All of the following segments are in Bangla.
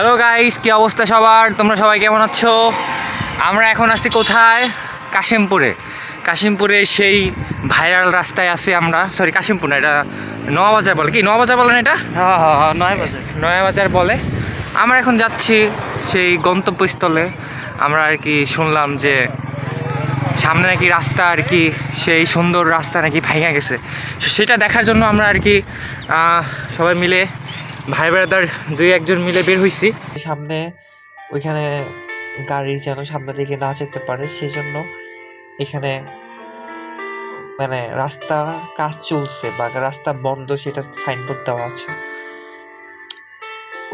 হ্যালো গাইস, কি অবস্থা সবার? তোমরা সবাই কেমন আছো? আমরা এখন আসছি কোথায়? কাশিমপুরে সেই ভাইরাল রাস্তায় আছি আমরা। সরি, কাশিমপুর না, এটা নয়াবাজার বলে। কি নয়াবাজার বলে না এটা? হ্যাঁ, নয়াবাজার। নয়াবাজার বলে। আমরা এখন যাচ্ছি সেই গন্তব্যস্থলে। আমরা আর কি শুনলাম যে সামনে নাকি রাস্তা আর কি সেই সুন্দর রাস্তা নাকি ভেঙে গেছে। সেটা দেখার জন্য আমরা আর কি সবাই মিলে ভাই ব্রাদার দুই একজন মিলে বের হয়েছি। সামনে ওইখানে গাড়ি যেন সামনে দিকে না যেতে পারে, সেই জন্য এখানে মানে রাস্তা কাজ চলছে বা রাস্তা বন্ধ সেটা সাইনবোর্ড দেওয়া আছে।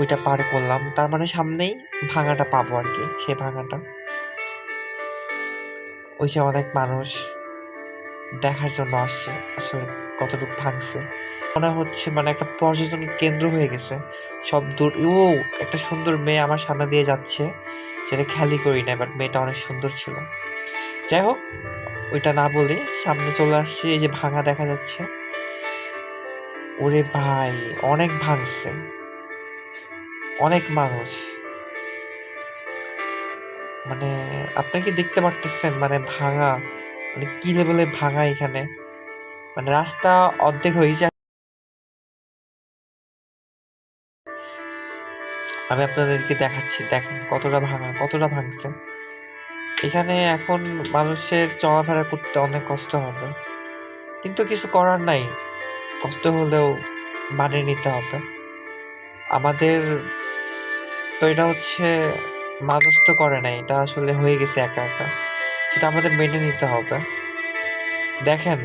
ওইটা পার করলাম, তার মানে সামনেই ভাঙাটা পাবো আর কি। সেই ভাঙাটা ওই যে অনেক মানুষ দেখার জন্য আসছে আসলে কতটুকু ভাঙছে। মনে হচ্ছে মানে একটা পর্যটন কেন্দ্র হয়ে গেছে। সব দূর একটা সুন্দর মেয়ে আমার সামনে দিয়ে যাচ্ছে, সেটা খেয়ালই করি না, বাট মেয়েটা অনেক সুন্দর ছিল। যাই হোক, ওইটা না বলে সামনে চলে আসছে। এই যে ভাঙা দেখা যাচ্ছে, ওরে ভাই অনেক ভাঙছে, অনেক মানুষ। মানে আপনি কি দেখতে পারতেছেন মানে ভাঙা মানে কি লেভেলে ভাঙা এখানে, মানে রাস্তা অর্ধেক হয়ে যায়। আমি আপনাদেরকে দেখাচ্ছি, দেখেন কতটা ভাঙা, কতটা ভাঙছে। এখানে এখন মানুষের চলাফেরা করতে অনেক কষ্ট হবে, কিন্তু কিছু করার নাই। কষ্ট হলেও মানিয়ে নিতে হবে আমাদের। তো এটা হচ্ছে মানুষ তো করে নাই, এটা আসলে হয়ে গেছে একা একা, সেটা আমাদের মেনে নিতে হবে। দেখেন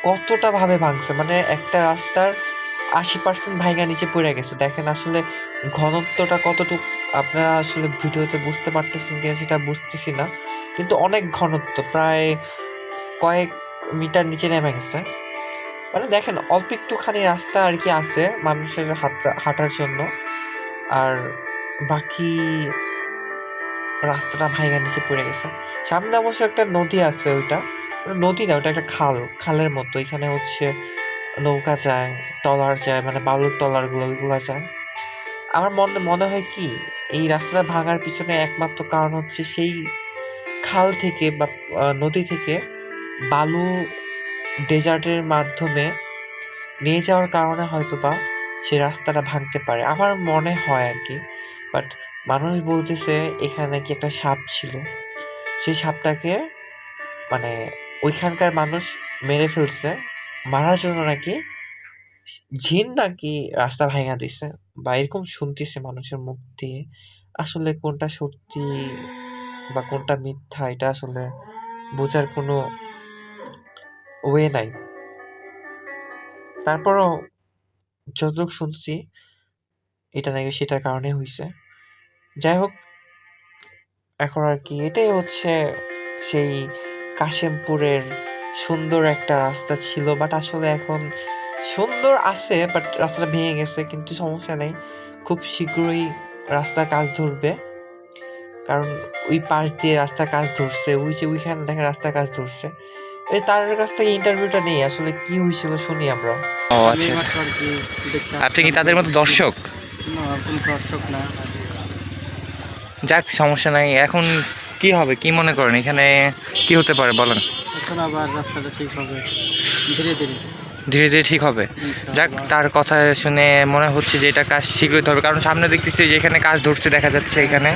কতটা ভাবে ভাঙছে, মানে একটা রাস্তার 80% ভাঙা নিচে পড়ে গেছে। দেখেন আসলে ঘনত্বটা কতটুকু আপনারা আসলে ভিডিওতে বুঝতে পারতেছেন কিনা সেটা বুঝতেছি না, কিন্তু অনেক ঘনত্ব, প্রায় কয়েক মিটার নিচে নেমে গেছে। মানে দেখেন অল্প একটুখানি রাস্তা আর কি আছে মানুষের হাঁটার জন্য, আর বাকি রাস্তাটা ভাঙা নিচে পড়ে গেছে। সামনে অবশ্য একটা নদী আছে, ওইটা নদী না, ওটা একটা খালের মতো। এখানে হচ্ছে নৌকা যায়, ট্রলার যায়, মানে বালুর ট্রলার গুলো ওইগুলো যায়। আমার মনে হয় কি, এই রাস্তাটা ভাঙার পিছনে একমাত্র কারণ হচ্ছে সেই খাল থেকে বা নদী থেকে বালু ডেজার্টের মাধ্যমে নিয়ে যাওয়ার কারণে হয়তোবা সেই রাস্তাটা ভাঙতে পারে, আমার মনে হয় আর কি। বাট মানুষ বলতেছে এখানে নাকি একটা সাপ ছিল, সেই সাপটাকে মানে ওইখানকার মানুষ মেরে ফেলছে। মারার জন্য নাকি জিন নাকি রাস্তা ভাঙা দিছে, বা এরকম শুনতেছে মানুষের মুখ দিয়ে। আসলে কোনটা সত্যি বা কোনটা মিথ্যা এটা আসলে বোঝার কোনো ওয়ে নাই। তারপরও যতটুকু শুনছি এটা নাকি সেটার কারণে হইছে। যাই হোক, এখন আর কি এটাই হচ্ছে সেই কাশিমপুরের সুন্দর একটা রাস্তা ছিল, বাট আসলে এখন সুন্দর আছে, বাট রাস্তাটা ভেঙে গেছে, কিন্তু সমস্যা নেই, খুব শীঘ্রই রাস্তার কাজ ধরবে। কারণ ওই পাশ দিয়ে রাস্তার কাজ ধরছে, ওই যে ওইখানে দেখেন রাস্তার কাজ ধরছে। এই তার কাছ থেকে ইন্টারভিউটা নেই, আসলে কি হয়েছিল শুনি আমরা। ও আচ্ছা, আপনি কি তাদের মতো দর্শক? না, কোনো দর্শক না। যাক, সমস্যা নাই। এখন কি হবে, কি মনে করেন এখানে কি হতে পারে বলেন? এখন আবার রাস্তাটা ঠিক হবে ধীরে ধীরে। ধীরে ধীরে ঠিক হবে। যাক, তার কথা শুনে মনে হচ্ছে যে এটা কাজ শীঘ্রই ধরবে, কারণ সামনে দেখতেছি যে এখানে কাজ ধরছে দেখা যাচ্ছে এখানে,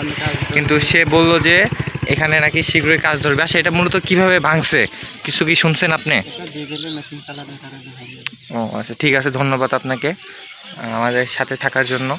কিন্তু সে বললো যে এখানে নাকি শীঘ্রই কাজ ধরবে। আচ্ছা, এটা মূলত কিভাবে ভাঙছে কিছু কি শুনছেন আপনি? ও আচ্ছা, ঠিক আছে, ধন্যবাদ আপনাকে আমাদের সাথে থাকার জন্য।